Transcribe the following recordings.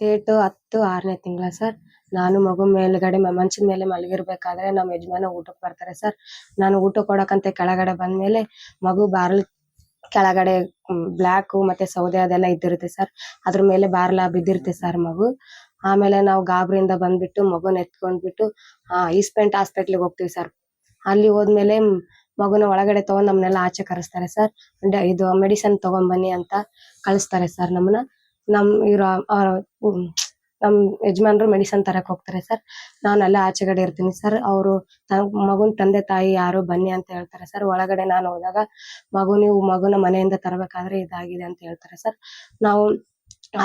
Date 10 6ನೇ ತಿಂಗಳ sir. ನಾನು ಮಗು ಮೇಲ್ಗಡೆ ಮಂಚದ ಮೇಲೆ ಮಲಗಿರ್ಬೇಕಾದ್ರೆ ನಮ್ಮ ಯಜಮಾನ ಊಟಕ್ಕೆ ಬರ್ತಾರೆ ಸರ್. ನಾನು ಊಟ ಕೊಡಕಂತ ಕೆಳಗಡೆ ಬಂದ್ಮೇಲೆ ಮಗು ಬಾರ್ಲ್ ಕೆಳಗಡೆ ಬ್ಲಾಕ್ ಮತ್ತೆ ಸೌದೆ ಅದೆಲ್ಲ ಇದ್ದಿರುತ್ತೆ ಸರ್. ಅದ್ರ ಮೇಲೆ ಬಾರ್ಲ ಬಿದ್ದಿರುತ್ತೆ ಸರ್ ಮಗು. ಆಮೇಲೆ ನಾವು ಗಾಬರಿಯಿಂದ ಬಂದ್ಬಿಟ್ಟು ಮಗುನ ಎತ್ಕೊಂಡ್ಬಿಟ್ಟು ಈಸ್ಪೆಂಟ್ ಹಾಸ್ಪಿಟ್ಲಿಗೆ ಹೋಗ್ತೀವಿ ಸರ್. ಅಲ್ಲಿ ಹೋದ್ಮೇಲೆ ಮಗುನ ಒಳಗಡೆ ತಗೊಂಡ್ ನಮ್ನೆಲ್ಲ ಆಚೆ ಕರೆಸ್ತಾರೆ ಸರ್. ಇದು ಮೆಡಿಸನ್ ತಗೊಂಡ್ ಬನ್ನಿ ಅಂತ ಕಳಿಸ್ತಾರೆ ಸರ್ ನಮ್ಮನ್ನ. ನಮ್ ಯಜಮಾನ್ರು ಮೆಡಿಸನ್ ತರಕ್ ಹೋಗ್ತಾರೆ ಸರ್. ನಾನು ಅಲ್ಲೇ ಆಚೆಗಡೆ ಇರ್ತೀನಿ ಸರ್. ಅವರು ಮಗುನ್ ತಂದೆ ತಾಯಿ ಯಾರು ಬನ್ನಿ ಅಂತ ಹೇಳ್ತಾರೆ ಸರ್. ಒಳಗಡೆ ನಾನು ಹೋದಾಗ ನೀವು ಮಗುನ ಮನೆಯಿಂದ ತರಬೇಕಾದ್ರೆ ಇದಾಗಿದೆ ಅಂತ ಹೇಳ್ತಾರೆ ಸರ್. ನಾವು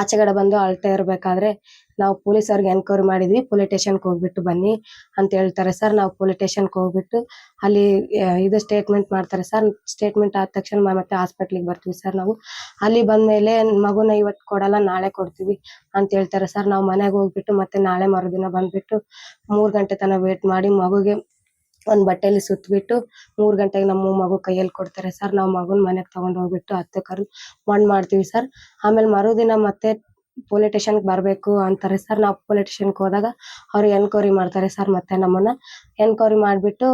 ಆಚೆಗಡೆ ಬಂದು ಅಳ್ತಾ ಇರ್ಬೇಕಾದ್ರೆ ನಾವು ಪೊಲೀಸರಿಗೆ ಎನ್ಕ್ವೈರಿ ಮಾಡಿದ್ವಿ, ಪೊಲೀಸ್ ಸ್ಟೇಷನ್ಗೆ ಹೋಗ್ಬಿಟ್ಟು ಬನ್ನಿ ಅಂತ ಹೇಳ್ತಾರೆ ಸರ್. ನಾವು ಪೊಲೀಸ್ ಸ್ಟೇಷನ್ಗೆ ಹೋಗ್ಬಿಟ್ಟು ಅಲ್ಲಿ ಇದು ಸ್ಟೇಟ್ಮೆಂಟ್ ಮಾಡ್ತಾರೆ ಸರ್. ಸ್ಟೇಟ್ಮೆಂಟ್ ಆದ ತಕ್ಷಣ ಮತ್ತೆ ಹಾಸ್ಪಿಟ್ಲಿಗೆ ಬರ್ತೀವಿ ಸರ್. ನಾವು ಅಲ್ಲಿ ಬಂದ್ಮೇಲೆ ಮಗುನ ಇವತ್ತು ಕೊಡಲ್ಲ ನಾಳೆ ಕೊಡ್ತೀವಿ ಅಂತ ಹೇಳ್ತಾರೆ ಸರ್. ನಾವು ಮನೆಗೆ ಹೋಗ್ಬಿಟ್ಟು ಮತ್ತೆ ನಾಳೆ ಮರುದಿನ ಬಂದ್ಬಿಟ್ಟು 3 ಗಂಟೆ ತನಕ ವೇಟ್ ಮಾಡಿ ಮಗುಗೆ ಒಂದ್ ಬಟ್ಟೆಲಿ ಸುತ್ತಬಿಟ್ಟು 3 ಗಂಟೆಗೆ ನಮ್ಮ ಮಗು ಕೈಯಲ್ಲಿ ಕೊಡ್ತಾರೆ ಸರ್. ನಾವು ಮಗುನ್ ಮನೆಗೆ ತಗೊಂಡ್ ಹೋಗ್ಬಿಟ್ಟು ಹತ್ತು ಕರು ಮಣ್ಣ್ ಮಾಡ್ತೀವಿ ಸರ್. ಆಮೇಲೆ ಮರುದಿನ ಮತ್ತೆ ಪೊಲೀಸ್ ಸ್ಟೇಷನ್ಗೆ ಬರ್ಬೇಕು ಅಂತಾರೆ ಸರ್. ನಾವು ಪೊಲೀಸ್ ಸ್ಟೇಷನ್ಗೆ ಹೋದಾಗ ಅವ್ರು ಎನ್ಕ್ವೈರಿ ಮಾಡ್ತಾರೆ ಸರ್. ಮತ್ತೆ ನಮ್ಮನ್ನ ಎನ್ಕ್ವೈರಿ ಮಾಡ್ಬಿಟ್ಟು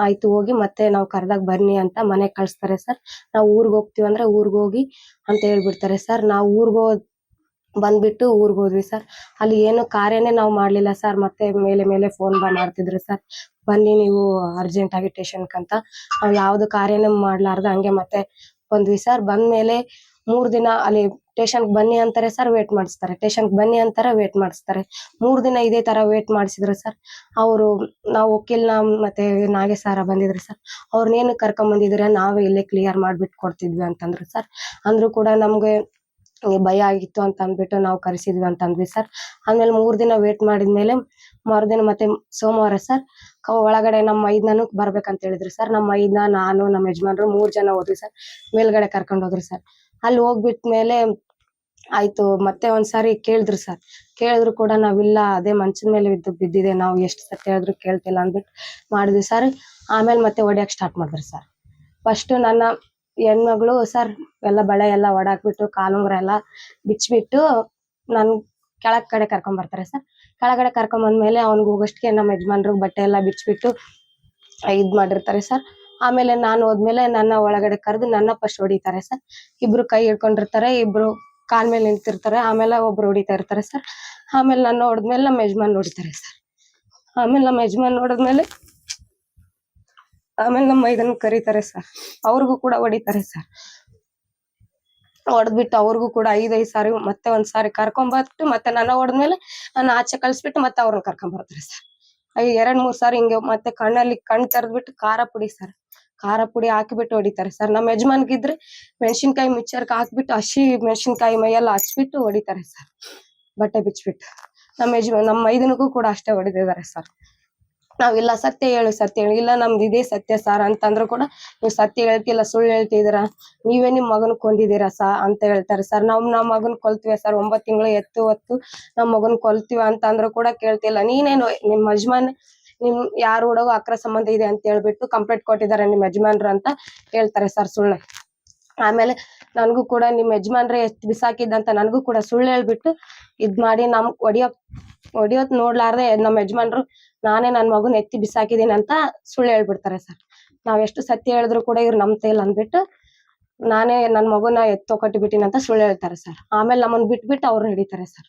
ಆಯ್ತು ಹೋಗಿ ಮತ್ತೆ ನಾವು ಕರೆದಾಗ ಬನ್ನಿ ಅಂತ ಮನೆಗೆ ಕಳಿಸ್ತಾರೆ ಸರ್. ನಾವು ಊರಿಗೆ ಹೋಗ್ತೀವಿ ಅಂದ್ರೆ ಊರಿಗೆ ಹೋಗಿ ಅಂತ ಹೇಳ್ಬಿಡ್ತಾರೆ ಸರ್. ನಾವು ಊರಿಗೆ ಬಂದ್ಬಿಟ್ಟು ಊರಿಗೆ ಹೋದ್ವಿ ಸರ್. ಅಲ್ಲಿ ಏನು ಕಾರ್ಯನೇ ನಾವು ಮಾಡ್ಲಿಲ್ಲ ಸರ್. ಮತ್ತೆ ಮೇಲೆ ಫೋನ್ ಮಾಡ್ತಿದ್ರು ಸರ್, ಬನ್ನಿ ನೀವು ಅರ್ಜೆಂಟ್ ಆಗಿ ಸ್ಟೇಷನ್ಕ್ ಅಂತ. ನಾವು ಯಾವ್ದು ಕಾರ್ಯನೇ ಮಾಡ್ಲಾರ್ದ ಹಂಗೆ ಮತ್ತೆ ಬಂದ್ವಿ ಸರ್. ಬಂದ್ಮೇಲೆ 3 ದಿನ ಅಲ್ಲಿ ಸ್ಟೇಷನ್ಗೆ ಬನ್ನಿ ಅಂತಾರೆ ಸರ್, ವೇಟ್ ಮಾಡಿಸ್ತಾರೆ. ಸ್ಟೇಷನ್ಗೆ ಬನ್ನಿ ಅಂತಾರೆ, ವೇಟ್ ಮಾಡಿಸ್ತಾರೆ. 3 ದಿನ ಇದೇ ತರ ವೇಟ್ ಮಾಡಿಸಿದ್ರು ಸರ್. ಅವರು ನಾವು ವಕೀಲ್ನ ಮತ್ತೆ ನಾಗೇಶ್ ಸಾರ ಬಂದಿದ್ರು ಸರ್. ಅವ್ರನ್ನೇನು ಕರ್ಕೊಂಡ್ ಬಂದಿದ್ರೆ ನಾವೇ ಇಲ್ಲೇ ಕ್ಲಿಯರ್ ಮಾಡ್ಬಿಟ್ಟು ಕೊಡ್ತಿದ್ವಿ ಅಂತಂದ್ರು ಸರ್. ಅಂದ್ರು ಕೂಡ ನಮ್ಗೆ ಭಯ ಆಗಿತ್ತು ಅಂತ ಅಂದ್ಬಿಟ್ಟು ನಾವು ಕರೆಸಿದ್ವಿ ಅಂತ ಅಂದ್ವಿ ಸರ್. ಆಮೇಲೆ 3 ದಿನ ವೇಟ್ ಮಾಡಿದ್ಮೇಲೆ ಮರುದಿನ ಮತ್ತೆ ಸೋಮವಾರ ಸರ್ ಒಳಗಡೆ ನಮ್ಮ ಮೈದ್ನನು ಬರ್ಬೇಕಂತ ಹೇಳಿದ್ರು ಸರ್. ನಮ್ಮ ಮೈದ್ನ, ನಾನು, ನಮ್ಮ ಯಜಮಾನ್ರು 3 ಜನ ಹೋದ್ವಿ ಸರ್. ಮೇಲ್ಗಡೆ ಕರ್ಕೊಂಡ್ ಹೋದ್ರು ಸರ್. ಅಲ್ಲಿ ಹೋಗ್ಬಿಟ್ಮೇಲೆ ಆಯ್ತು ಮತ್ತೆ ಒಂದ್ಸಾರಿ ಕೇಳಿದ್ರು ಸರ್. ಕೇಳಿದ್ರು ಕೂಡ ನಾವಿಲ್ಲ, ಅದೇ ಮಂಚದ ಮೇಲೆ ಬಿದ್ದಿದೆ, ನಾವು ಎಷ್ಟು ಸತಿ ಹೇಳಿದ್ರು ಕೇಳ್ತಿಲ್ಲ ಅಂದ್ಬಿಟ್ಟು ಮಾಡಿದ್ವಿ ಸರ್. ಆಮೇಲೆ ಮತ್ತೆ ಹೊಡಿಯಕ್ ಸ್ಟಾರ್ಟ್ ಮಾಡಿದ್ರು ಸರ್. ಫಸ್ಟ್ ನನ್ನ ಹೆಣ್ಮಗಳು ಸರ್ ಎಲ್ಲ ಬಳೆ ಎಲ್ಲ ಒಡಾಕ್ಬಿಟ್ಟು ಕಾಲುಂಗ್ರ ಎಲ್ಲ ಬಿಚ್ಬಿಟ್ಟು ನನ್ ಕೆಳಗ್ ಕಡೆ ಕರ್ಕೊಂಡ್ ಬರ್ತಾರೆ ಸರ್. ಕೆಳಗಡೆ ಕರ್ಕೊಂಡ್ ಬಂದ್ಮೇಲೆ ಅವ್ನಿಗೆ ಹೋಗಷ್ಟಕ್ಕೆ ನಮ್ಮ ಯಜಮಾನ್ರು ಬಟ್ಟೆ ಎಲ್ಲ ಬಿಚ್ಬಿಟ್ಟು ಇದ್ ಮಾಡಿರ್ತಾರೆ ಸರ್. ಆಮೇಲೆ ನಾನು ಹೋದ್ಮೇಲೆ ನನ್ನ ಒಳಗಡೆ ಕರೆದು ನನ್ನ ಫಸ್ಟ್ ಹೊಡಿತಾರೆ ಸರ್. ಇಬ್ರು ಕೈ ಹಿಡ್ಕೊಂಡಿರ್ತಾರೆ, ಇಬ್ರು ಕಾಲ್ ಮೇಲೆ ನಿಂತಿರ್ತಾರೆ. ಆಮೇಲೆ ಒಬ್ರು ಹೊಡಿತಾ ಇರ್ತಾರೆ ಸರ್. ಆಮೇಲೆ ನನ್ನ ಹೊಡೆದ್ಮೇಲೆ ನಮ್ಮ ಯಜಮಾನ್ ಹೊಡಿತಾರೆ ಸರ್. ಆಮೇಲೆ ನಮ್ಮ ಯಜಮಾನ್ ಹೊಡೆದ್ಮೇಲೆ ನಮ್ಮ ಮೈದನ್ ಕರೀತಾರೆ ಸರ್. ಅವ್ರಿಗೂ ಕೂಡ ಹೊಡಿತಾರೆ ಸರ್. ಹೊಡೆದ್ಬಿಟ್ಟು ಅವ್ರಿಗೂ ಕೂಡ 5 ಸಾರಿ ಮತ್ತೆ ಒಂದ್ಸಾರಿ ಕರ್ಕೊಂಡ್ಬರ್ತು. ಮತ್ತೆ ನನ್ನ ಹೊಡೆದ್ಮೇಲೆ ನಾನು ಆಚೆ ಕಳ್ಸ್ಬಿಟ್ಟು ಮತ್ತೆ ಅವ್ರನ್ನ ಕರ್ಕೊಂಡ್ ಬರ್ತಾರೆ ಸರ್. 2-3 ಸಾರಿ ಹಿಂಗೆ ಮತ್ತೆ ಕಣ್ಣಲ್ಲಿ ಕಣ್ ತೆರೆದ್ಬಿಟ್ಟು ಖಾರ ಪುಡಿ ಸರ್, ಖಾರ ಪುಡಿ ಹಾಕಿಬಿಟ್ಟು ಹೊಡಿತಾರೆ ಸರ್. ನಮ್ಮ ಯಜಮಾನ್ಗಿದ್ರೆ ಮೆಣಸಿನ್ಕಾಯಿ ಮಿಕ್ಚರ್ಗೆ ಹಾಕ್ಬಿಟ್ಟು ಹಸಿ ಮೆಣಸಿನ್ಕಾಯಿ ಮೈಯೆಲ್ಲ ಹಚ್ಬಿಟ್ಟು ಹೊಡಿತಾರೆ ಸರ್, ಬಟ್ಟೆ ಬಿಚ್ಬಿಟ್ಟು. ನಮ್ಮ ಮೈದನಿಗೂ ಕೂಡ ಅಷ್ಟೇ ಹೊಡೆದಿದ್ದಾರೆ ಸರ್. ನಾವಿಲ್ಲ ಸತ್ಯ ಹೇಳು ಇಲ್ಲ ನಮ್ದು ಇದೇ ಸತ್ಯ ಸಾರ್ ಅಂತಂದ್ರು ಕೂಡ ನೀವು ಸತ್ಯ ಹೇಳ್ತಿಲ್ಲ, ಸುಳ್ಳು ಹೇಳ್ತಿದ್ದೀರಾ, ನೀವೇ ನಿಮ್ ಮಗನ್ ಕೊಂದಿದ್ದೀರಾ ಅಂತ ಹೇಳ್ತಾರೆ ಸರ್. ನಮ್ಮ ಮಗನ್ ಕೊಲ್ತೀವಿ ಸರ್, 9 ತಿಂಗಳು ಎತ್ತು ಹೊತ್ತು ನಮ್ ಮಗನ್ ಕೊಲ್ತೀವ ಅಂತ ಅಂದ್ರು ಕೂಡ ಕೇಳ್ತಿಲ್ಲ. ನೀನೇನು ನಿಮ್ ಯಜಮಾನ್ ನಿಮ್ ಯಾರು ಹುಡುಗ ಅಕ್ರ ಸಂಬಂಧ ಇದೆ ಅಂತ ಹೇಳ್ಬಿಟ್ಟು ಕಂಪ್ಲೇಂಟ್ ಕೊಟ್ಟಿದ್ದಾರೆ ನಿಮ್ ಯಜಮಾನ್ರು ಅಂತ ಹೇಳ್ತಾರೆ ಸರ್ ಸುಳ್ಳು. ಆಮೇಲೆ ನನ್ಗೂ ಕೂಡ ನಿಮ್ ಯಜಮಾನ್ರೆ ಎಷ್ಟ್ ಬಿಸಾಕಿದ್ದಂತ ನನ್ಗೂ ಕೂಡ ಸುಳ್ಳು ಹೇಳ್ಬಿಟ್ಟು ಇದ್ ಮಾಡಿ ನಮ್ ಹೊಡಿಯೋದ್ ನೋಡ್ಲಾರ್ದೆ ನಮ್ಮ ಯಜಮಾನ್ರು ನಾನೇ ನನ್ ಮಗುನ್ ಎತ್ತಿ ಬಿಸಾಕಿದೀನಿ ಅಂತ ಸುಳ್ಳು ಹೇಳ್ಬಿಡ್ತಾರೆ ಸರ್. ನಾವ್ ಎಷ್ಟು ಸತ್ಯ ಹೇಳಿದ್ರು ಕೂಡ ಇವ್ರು ನಂಬ್ತಾ ಇಲ್ಲ ಅಂದ್ಬಿಟ್ಟು ನಾನೇ ನನ್ ಮಗುನ ಎತ್ತೊಕಟ್ಟಿ ಬಿಟ್ಟಿನಿ ಅಂತ ಸುಳ್ಳು ಹೇಳ್ತಾರೆ ಸರ್. ಆಮೇಲೆ ನಮ್ಮನ್ ಬಿಟ್ಬಿಟ್ಟು ಅವ್ರನ್ನ ಹಿಡಿತಾರೆ ಸರ್.